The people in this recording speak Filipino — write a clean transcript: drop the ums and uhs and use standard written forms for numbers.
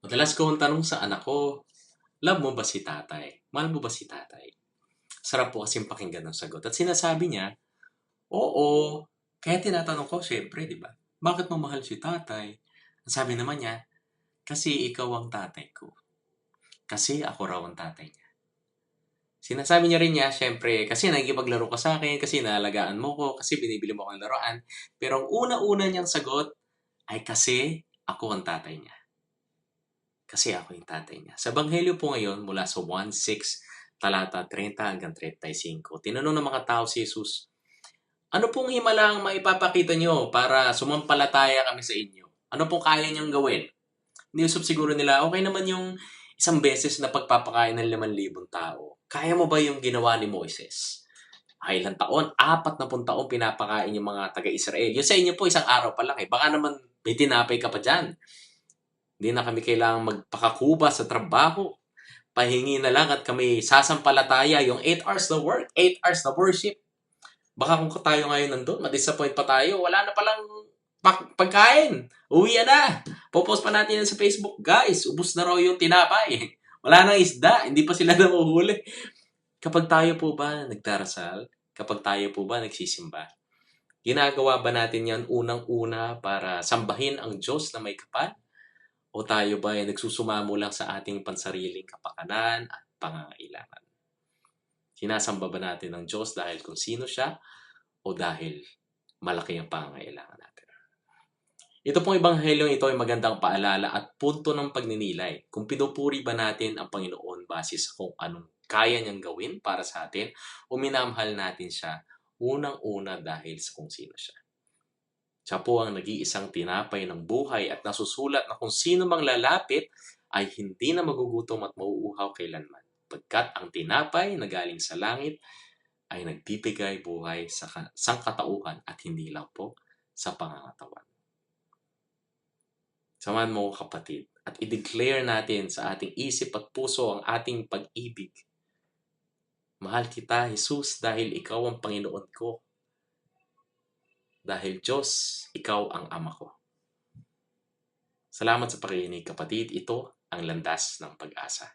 Madalas kong tanong sa anak ko, love mo ba si tatay? Mahal mo ba si tatay? Sarap po kasing pakinggan ng sagot. At sinasabi niya, oo. Kaya tinatanong ko, syempre, di ba? Bakit mo mahal si tatay? Ang sabi naman niya, kasi ikaw ang tatay ko. Kasi ako raw ang tatay niya. Sinasabi niya rin niya, syempre, kasi nagipaglaro ka sa akin, kasi naalagaan mo ko, kasi binibili mo akong laruan. Pero ang una-una niyang sagot ay kasi ako ang tatay niya. Kasi ako yung tatay niya. Sa Ebanghelyo po ngayon, mula sa 1:6, talata 30 hanggang 35, tinanong ng mga tao si Jesus, ano pong himalang maipapakita nyo para sumampalataya kami sa inyo? Ano pong kaya niyong gawin? Niusap siguro nila, okay naman yung isang beses na pagpapakain ng 5,000 tao. Kaya mo ba yung ginawa ni Moises? Ay, ilang taon? 40 taon pinapakain yung mga taga-Israel. Yung sa inyo po, isang araw pa lang eh. Baka naman may tinapay ka pa dyan. Hindi na kami kailangang magpakakuba sa trabaho. Pahingi na lang at kami sasampalataya yung 8 hours na work, 8 hours na worship. Baka kung tayo ngayon nandun, ma-disappoint pa tayo. Wala na palang pagkain. Uwi na. Popost pa natin yan sa Facebook. Guys, ubus na raw yung tinapay. Wala nang isda. Hindi pa sila nahuhuli. Kapag tayo po ba nagdarasal? Kapag tayo po ba nagsisimba? Ginagawa ba natin yan unang-una para sambahin ang Diyos na may kapal? O tayo ba ay nagsusumamo lang sa ating pansariling kapakanan at pangangailangan? Sinasamba ba natin ang Diyos dahil kung sino siya o dahil malaki ang pangangailangan natin? Ito pong ebanghelyong ito ay magandang paalala at punto ng pagninilay. Kung pinupuri ba natin ang Panginoon base sa kung anong kaya niyang gawin para sa atin o minamahal natin siya unang-una dahil sa kung sino siya. Siya po ang nag-iisang tinapay ng buhay at nasusulat na kung sino mang lalapit ay hindi na magugutom at mauuhaw kailanman. Pagkat ang tinapay na galing sa langit ay nagbibigay buhay sa sangkatauhan at hindi lang po sa pangangatawan. Samahan mo kapatid at i-declare natin sa ating isip at puso ang ating pag-ibig. Mahal kita, Jesus, dahil ikaw ang Panginoon ko. Dahil Diyos, ikaw ang Ama ko. Salamat sa pakikinig kapatid. Ito ang landas ng pag-asa.